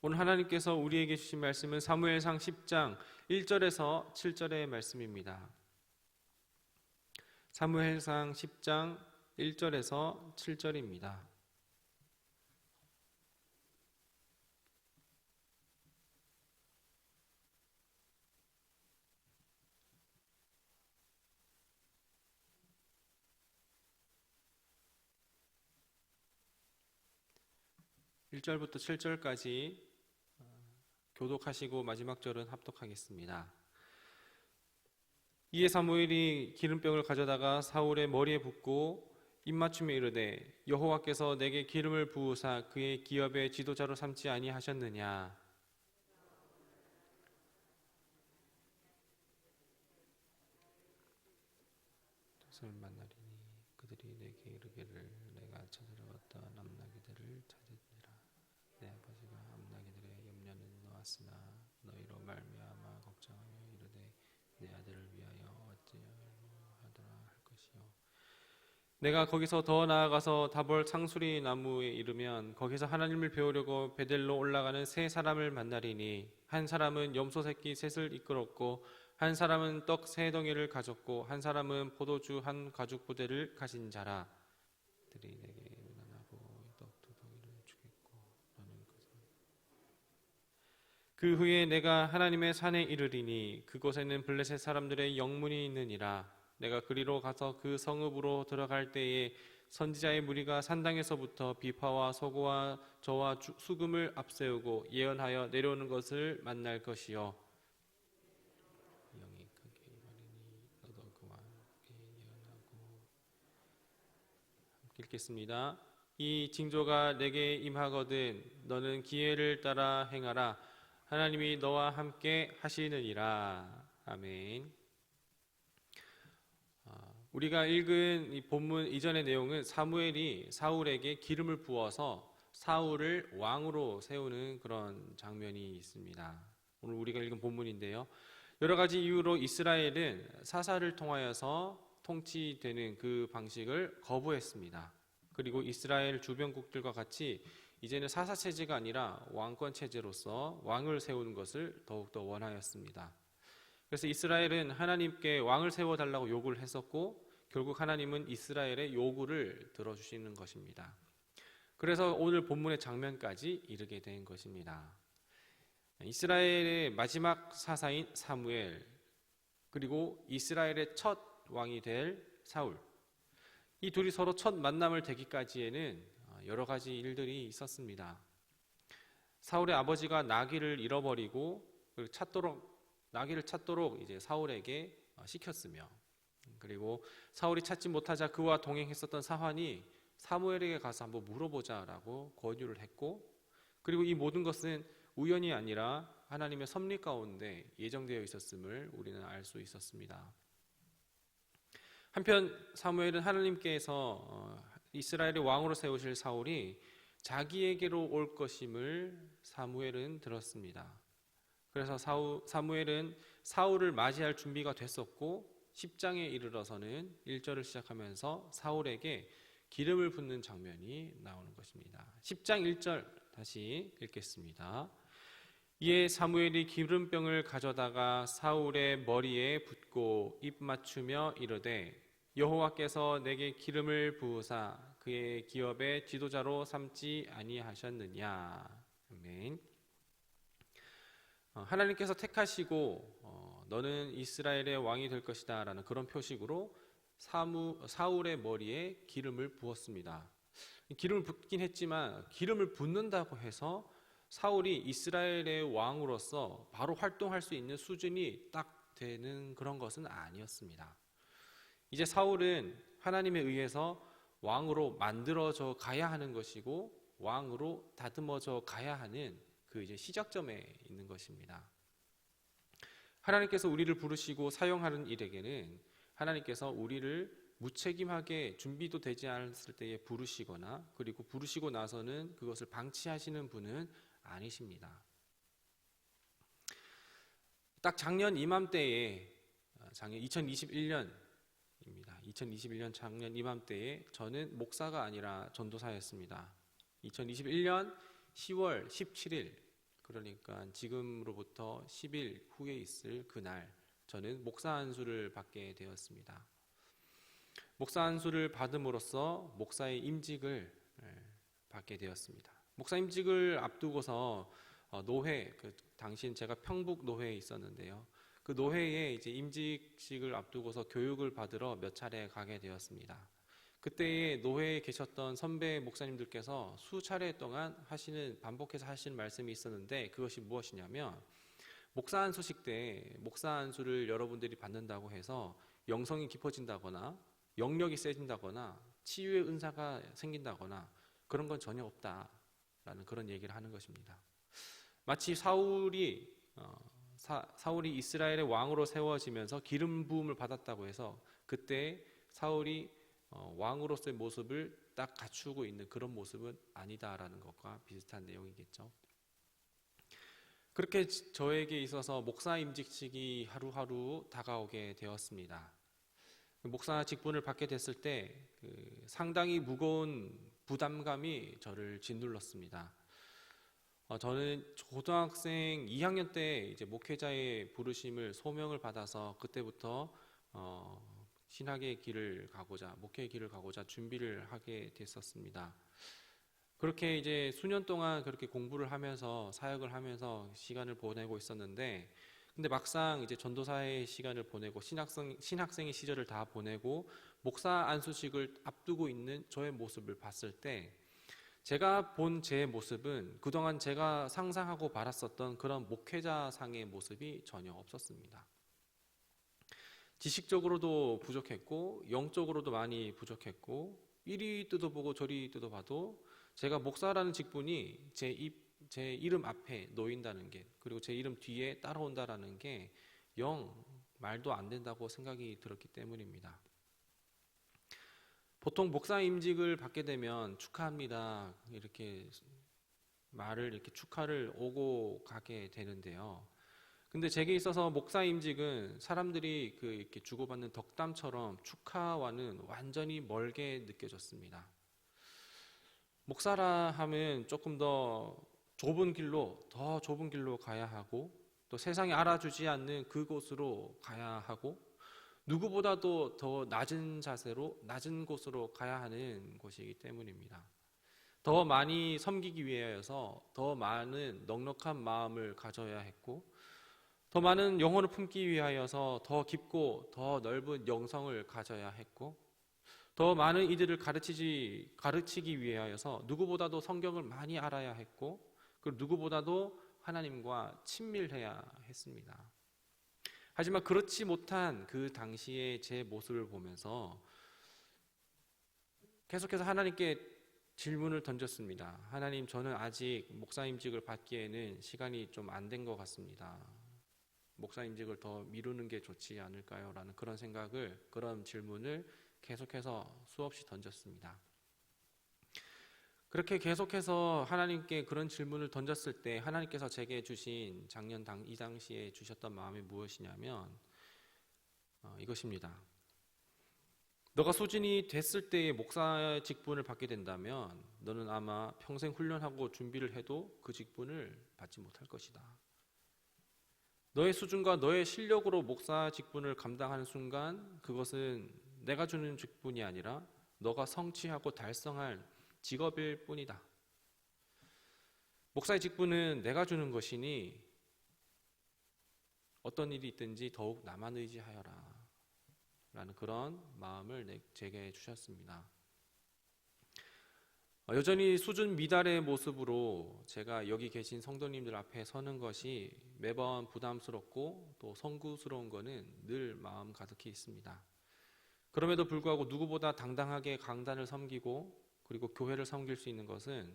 오늘 하나님께서 우리에게 주신 말씀은 사무엘상 10장 1절에서 7절의 말씀입니다. 사무엘상 10장 1절에서 7절입니다. (1절부터) (7절까지) 교독하시고 마지막 절은 합독하겠습니다. 이에 사무엘이 기름병을 가져다가 사울의 머리에 붓고 입맞춤에 이르되 여호와께서 내게 기름을 부으사 그의 기업의 지도자로 삼지 아니하셨느냐. 뜻을 만나리니 그들이 내게 이르기를 내가 찾으러 갔다 암나기들을 찾으니라. 내 아버지가 암나기들의 염려는 놓았으나 너희로 말미암아 걱정하며 이르되 내 아들을 위하여 어찌하려 하더라 할 것이요. 내가 거기서 더 나아가서 다볼 상수리 나무에 이르면 거기서 하나님을 배우려고 베델로 올라가는 세 사람을 만나리니 한 사람은 염소 새끼 셋을 이끌었고 한 사람은 떡 세 덩이를 가졌고 한 사람은 포도주 한 가죽 부대를 가진 자라. 그들이 내게 문안하고 떡 두 덩이를 주겠고 너는 그 후에 내가 하나님의 산에 이르리니 그곳에는 블레셋 사람들의 영문이 있느니라. 내가 그리로 가서 그 성읍으로 들어갈 때에 선지자의 무리가 산당에서부터 비파와 서고와 저와 수금을 앞세우고 예언하여 내려오는 것을 만날 것이요. 영이 크게 말하니 너도 그와 함께 예언하고. 함께 읽겠습니다. 이 징조가 내게 임하거든 너는 기회를 따라 행하라. 하나님이 너와 함께 하시느니라. 아멘. 우리가 읽은 이 본문 이전의 내용은 사무엘이 사울에게 기름을 부어서 사울을 왕으로 세우는 그런 장면이 있습니다. 오늘 우리가 읽은 본문인데요. 여러 가지 이유로 이스라엘은 사사를 통하여서 통치되는 그 방식을 거부했습니다. 그리고 이스라엘 주변국들과 같이 이제는 사사 체제가 아니라 왕권 체제로서 왕을 세우는 것을 더욱더 원하였습니다. 그래서 이스라엘은 하나님께 왕을 세워달라고 요구를 했었고 결국 하나님은 이스라엘의 요구를 들어주시는 것입니다. 그래서 오늘 본문의 장면까지 이르게 된 것입니다. 이스라엘의 마지막 사사인 사무엘 그리고 이스라엘의 첫 왕이 될 사울, 이 둘이 서로 첫 만남을 되기까지에는 여러 가지 일들이 있었습니다. 사울의 아버지가 나귀를 잃어버리고 나귀를 찾도록 이제 사울에게 시켰으며, 그리고 사울이 찾지 못하자 그와 동행했었던 사환이 사무엘에게 가서 한번 물어보자라고 권유를 했고, 그리고 이 모든 것은 우연이 아니라 하나님의 섭리 가운데 예정되어 있었음을 우리는 알 수 있었습니다. 한편 사무엘은 하나님께서 이스라엘의 왕으로 세우실 사울이 자기에게로 올 것임을 사무엘은 들었습니다. 그래서 사무엘은 사울을 맞이할 준비가 됐었고 10장에 이르러서는 1절을 시작하면서 사울에게 기름을 붓는 장면이 나오는 것입니다. 10장 1절 다시 읽겠습니다. 이에 사무엘이 기름병을 가져다가 사울의 머리에 붓고 입 맞추며 이르되 여호와께서 내게 기름을 부으사 그의 기업의 지도자로 삼지 아니하셨느냐. 아멘. 하나님께서 택하시고 너는 이스라엘의 왕이 될 것이다 라는 그런 표식으로 사울의 머리에 기름을 부었습니다. 기름을 붓긴 했지만 기름을 붓는다고 해서 사울이 이스라엘의 왕으로서 바로 활동할 수 있는 수준이 딱 되는 그런 것은 아니었습니다. 이제 사울은 하나님에 의해서 왕으로 만들어져 가야 하는 것이고 왕으로 다듬어져 가야 하는 그 이제 시작점에 있는 것입니다. 하나님께서 우리를 부르시고 사용하는 일에게는 하나님께서 우리를 무책임하게 준비도 되지 않았을 때에 부르시거나 그리고 부르시고 나서는 그것을 방치하시는 분은 아니십니다. 딱 작년 이맘때에 작년 2021년입니다. 2021년 작년 이맘때에 저는 목사가 아니라 전도사였습니다. 2021년 10월 17일 그러니까 지금으로부터 10일 후에 있을 그날 저는 목사 안수를 받게 되었습니다. 목사 안수를 받음으로써 목사의 임직을 받게 되었습니다. 목사 임직을 앞두고서 노회, 그 당시엔 제가 평북 노회에 있었는데요. 그 노회에 이제 임직식을 앞두고서 교육을 받으러 몇 차례 가게 되었습니다. 그때에 노회에 계셨던 선배 목사님들께서 수차례 동안 반복해서 하시는 말씀이 있었는데, 그것이 무엇이냐면, 목사 안수식 때 목사 안수를 여러분들이 받는다고 해서 영성이 깊어진다거나 영력이 세진다거나 치유의 은사가 생긴다거나 그런 건 전혀 없다라는 그런 얘기를 하는 것입니다. 마치 사울이 이스라엘의 왕으로 세워지면서 기름 부음을 받았다고 해서 그때 사울이 왕으로서의 모습을 딱 갖추고 있는 그런 모습은 아니다라는 것과 비슷한 내용이겠죠. 그렇게 저에게 있어서 목사 임직식이 하루하루 다가오게 되었습니다. 목사 직분을 받게 됐을 때 상당히 무거운 부담감이 저를 짓눌렀습니다. 저는 고등학생 2학년 때 이제 목회자의 부르심을 소명을 받아서 그때부터 신학의 길을 가고자, 목회의 길을 가고자 준비를 하게 됐었습니다. 그렇게 이제 수년 동안 그렇게 공부를 하면서 사역을 하면서 시간을 보내고 있었는데, 근데 막상 이제 전도사의 시간을 보내고 신학생의 시절을 다 보내고 목사 안수식을 앞두고 있는 저의 모습을 봤을 때, 제가 본 제 모습은 그동안 제가 상상하고 바랐었던 그런 목회자상의 모습이 전혀 없었습니다. 지식적으로도 부족했고 영적으로도 많이 부족했고, 이리 뜯어보고 저리 뜯어봐도 제가 목사라는 직분이 제 이름 앞에 놓인다는 게, 그리고 제 이름 뒤에 따라온다라는 게 영 말도 안 된다고 생각이 들었기 때문입니다. 보통 목사 임직을 받게 되면 축하합니다, 이렇게 말을, 이렇게 축하를 오고 가게 되는데요. 근데 제게 있어서 목사 임직은 사람들이 이렇게 주고받는 덕담처럼 축하와는 완전히 멀게 느껴졌습니다. 목사라 하면 조금 더 좁은 길로 가야 하고, 또 세상이 알아주지 않는 그곳으로 가야 하고, 누구보다도 더 낮은 자세로 낮은 곳으로 가야 하는 곳이기 때문입니다. 더 많이 섬기기 위하여서 더 많은 넉넉한 마음을 가져야 했고, 더 많은 영혼을 품기 위하여서 더 깊고 더 넓은 영성을 가져야 했고, 더 많은 이들을 가르치기 위하여서 누구보다도 성경을 많이 알아야 했고, 그리고 누구보다도 하나님과 친밀해야 했습니다. 하지만 그렇지 못한 그 당시의 제 모습을 보면서 계속해서 하나님께 질문을 던졌습니다. 하나님, 저는 아직 목사임직을 받기에는 시간이 좀 안 된 것 같습니다. 목사임직을 더 미루는 게 좋지 않을까요? 라는 그런 질문을 계속해서 수없이 던졌습니다. 그렇게 계속해서 하나님께 그런 질문을 던졌을 때 하나님께서 제게 주신 이 당시에 주셨던 마음이 무엇이냐면 이것입니다. 너가 소진이 됐을 때의 목사 직분을 받게 된다면 너는 아마 평생 훈련하고 준비를 해도 그 직분을 받지 못할 것이다. 너의 수준과 너의 실력으로 목사 직분을 감당하는 순간 그것은 내가 주는 직분이 아니라 너가 성취하고 달성할 직업일 뿐이다. 목사의 직분은 내가 주는 것이니 어떤 일이 있든지 더욱 나만 의지하여라 라는 그런 마음을 제게 주셨습니다. 여전히 수준 미달의 모습으로 제가 여기 계신 성도님들 앞에 서는 것이 매번 부담스럽고 또 송구스러운 것은 늘 마음 가득히 있습니다. 그럼에도 불구하고 누구보다 당당하게 강단을 섬기고 그리고 교회를 섬길 수 있는 것은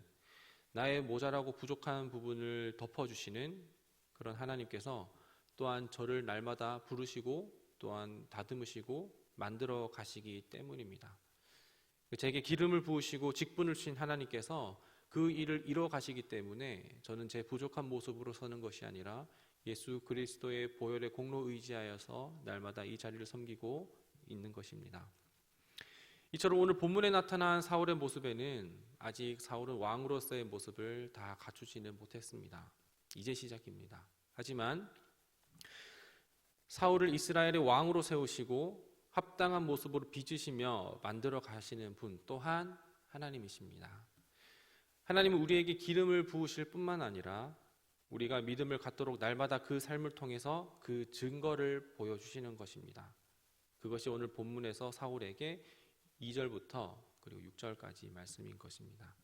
나의 모자라고 부족한 부분을 덮어주시는 그런 하나님께서 또한 저를 날마다 부르시고 또한 다듬으시고 만들어 가시기 때문입니다. 제게 기름을 부으시고 직분을 주신 하나님께서 그 일을 이뤄 가시기 때문에 저는 제 부족한 모습으로 서는 것이 아니라 예수 그리스도의 보혈의 공로 의지하여서 날마다 이 자리를 섬기고 있는 것입니다. 이처럼 오늘 본문에 나타난 사울의 모습에는 아직 사울은 왕으로서의 모습을 다 갖추지는 못했습니다. 이제 시작입니다. 하지만 사울을 이스라엘의 왕으로 세우시고 합당한 모습으로 빚으시며 만들어 가시는 분 또한 하나님이십니다. 하나님은 우리에게 기름을 부으실 뿐만 아니라 우리가 믿음을 갖도록 날마다 그 삶을 통해서 그 증거를 보여주시는 것입니다. 그것이 오늘 본문에서 사울에게 2절부터 그리고 6절까지 말씀인 것입니다.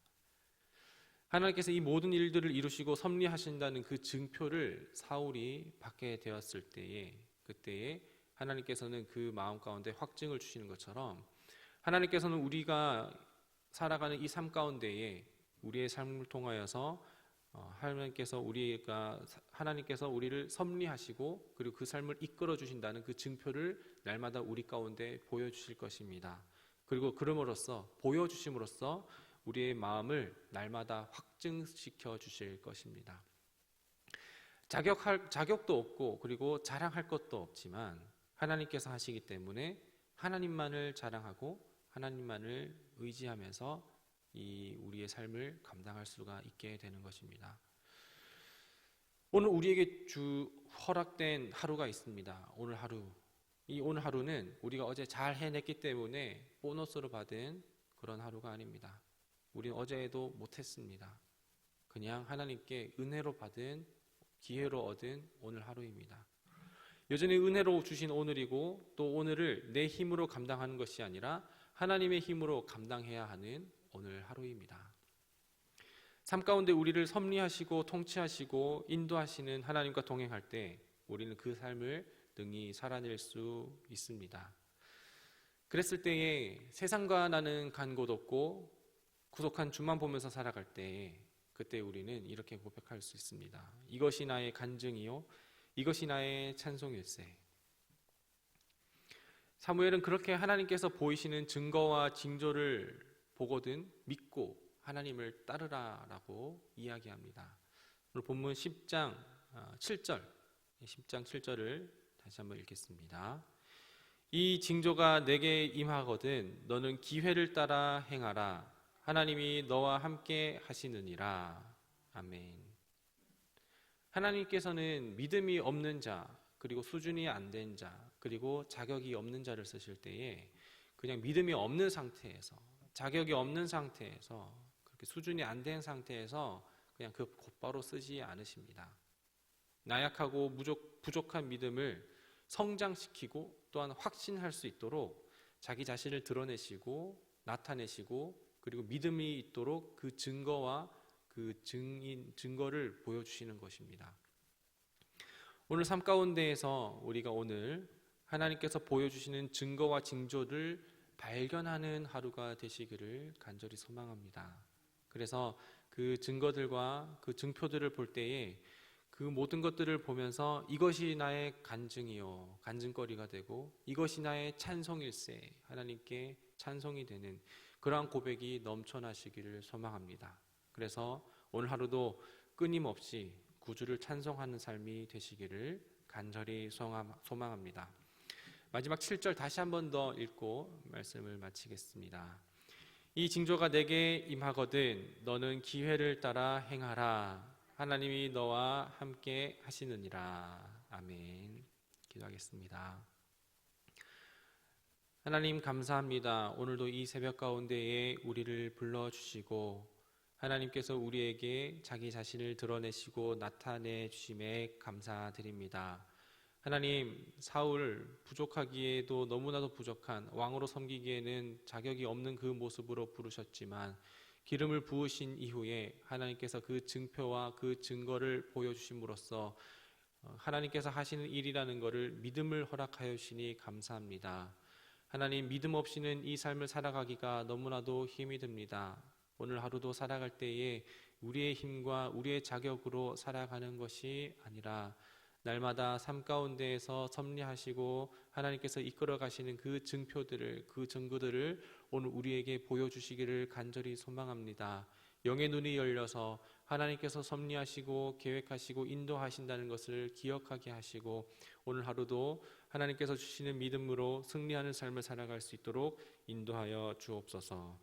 하나님께서 이 모든 일들을 이루시고 섭리하신다는 그 증표를 사울이 받게 되었을 때에 그때에 하나님께서는 그 마음 가운데 확증을 주시는 것처럼 하나님께서는 우리가 살아가는 이 삶 가운데에 우리의 삶을 통하여서 하나님께서 우리를 섭리하시고 그리고 그 삶을 이끌어 주신다는 그 증표를 날마다 우리 가운데 보여주실 것입니다. 그리고 그럼으로써 보여주심으로써 우리의 마음을 날마다 확증시켜 주실 것입니다. 자격도 없고 그리고 자랑할 것도 없지만 하나님께서 하시기 때문에 하나님만을 자랑하고 하나님만을 의지하면서 이 우리의 삶을 감당할 수가 있게 되는 것입니다. 오늘 우리에게 허락된 하루가 있습니다. 오늘 하루. 이 오늘 하루는 우리가 어제 잘 해냈기 때문에 보너스로 받은 그런 하루가 아닙니다. 우리는 어제에도 못했습니다. 그냥 하나님께 은혜로 받은 기회로 얻은 오늘 하루입니다. 여전히 은혜로 주신 오늘이고 또 오늘을 내 힘으로 감당하는 것이 아니라 하나님의 힘으로 감당해야 하는 오늘 하루입니다. 삶 가운데 우리를 섭리하시고 통치하시고 인도하시는 하나님과 동행할 때 우리는 그 삶을 능히 살아낼 수 있습니다. 그랬을 때에 세상과 나는 간 곳 없고 구속한 주만 보면서 살아갈 때에 그때 우리는 이렇게 고백할 수 있습니다. 이것이 나의 간증이요 이것이 나의 찬송일세. 사무엘은 그렇게 하나님께서 보이시는 증거와 징조를 보거든 믿고 하나님을 따르라라고 이야기합니다. 오늘 본문 10장 7절을 다시 한번 읽겠습니다. 이 징조가 내게 임하거든 너는 기회를 따라 행하라. 하나님이 너와 함께 하시느니라. 아멘. 하나님께서는 믿음이 없는 자 그리고 수준이 안 된 자 그리고 자격이 없는 자를 쓰실 때에 그냥 믿음이 없는 상태에서 자격이 없는 상태에서 그렇게 수준이 안 된 상태에서 그냥 그 곧바로 쓰지 않으십니다. 나약하고 부족한 믿음을 성장시키고 또한 확신할 수 있도록 자기 자신을 드러내시고 나타내시고 그리고 믿음이 있도록 그 증거와 그 증거를 보여주시는 것입니다. 오늘 삶 가운데에서 우리가 오늘 하나님께서 보여주시는 증거와 징조를 발견하는 하루가 되시기를 간절히 소망합니다. 그래서 그 증거들과 그 증표들을 볼 때에 그 모든 것들을 보면서 이것이 나의 간증이요 간증거리가 되고 이것이 나의 찬송일세 하나님께 찬송이 되는 그러한 고백이 넘쳐나시기를 소망합니다. 그래서 오늘 하루도 끊임없이 구주를 찬송하는 삶이 되시기를 간절히 소망합니다. 마지막 7절 다시 한 번 더 읽고 말씀을 마치겠습니다. 이 징조가 내게 임하거든 너는 기회를 따라 행하라. 하나님이 너와 함께 하시느니라. 아멘. 기도하겠습니다. 하나님 감사합니다. 오늘도 이 새벽 가운데에 우리를 불러주시고 하나님께서 우리에게 자기 자신을 드러내시고 나타내 주심에 감사드립니다. 하나님, 사울 부족하기에도 너무나도 부족한 왕으로 섬기기에는 자격이 없는 그 모습으로 부르셨지만 기름을 부으신 이후에 하나님께서 그 증표와 그 증거를 보여주심으로써 하나님께서 하시는 일이라는 것을 믿음을 허락하여 주시니 감사합니다. 하나님, 믿음 없이는 이 삶을 살아가기가 너무나도 힘이 듭니다. 오늘 하루도 살아갈 때에 우리의 힘과 우리의 자격으로 살아가는 것이 아니라 날마다 삶 가운데에서 섭리하시고 하나님께서 이끌어 가시는 그 증표들을 그 증거들을 오늘 우리에게 보여주시기를 간절히 소망합니다. 영의 눈이 열려서 하나님께서 섭리하시고 계획하시고 인도하신다는 것을 기억하게 하시고 오늘 하루도 하나님께서 주시는 믿음으로 승리하는 삶을 살아갈 수 있도록 인도하여 주옵소서.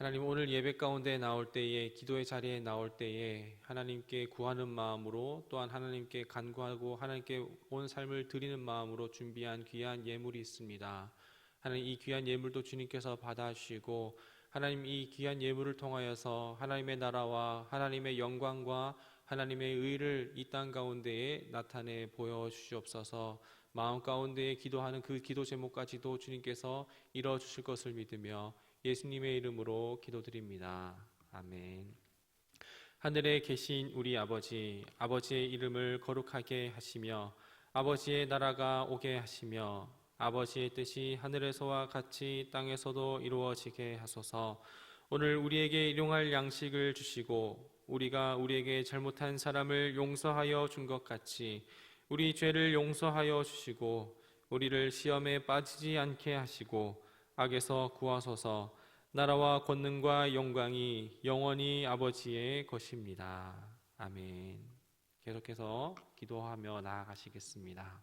하나님, 오늘 예배 가운데 나올 때에, 기도의 자리에 나올 때에 하나님께 구하는 마음으로, 또한 하나님께 간구하고 하나님께 온 삶을 드리는 마음으로 준비한 귀한 예물이 있습니다. 하나님, 이 귀한 예물도 주님께서 받아주시고, 하나님, 이 귀한 예물을 통하여서 하나님의 나라와 하나님의 영광과 하나님의 의를 이 땅 가운데에 나타내 보여주시옵소서. 마음 가운데에 기도하는 그 기도 제목까지도 주님께서 이뤄주실 것을 믿으며 예수님의 이름으로 기도드립니다. 아멘. 하늘에 계신 우리 아버지, 아버지의 이름을 거룩하게 하시며 아버지의 나라가 오게 하시며 아버지의 뜻이 하늘에서와 같이 땅에서도 이루어지게 하소서. 오늘 우리에게 일용할 양식을 주시고 우리가 우리에게 잘못한 사람을 용서하여 준 것 같이 우리 죄를 용서하여 주시고 우리를 시험에 빠지지 않게 하시고 악에서 구하소서. 나라와 권능과 영광이 영원히 아버지의 것입니다. 아멘. 계속해서 기도하며 나아가시겠습니다.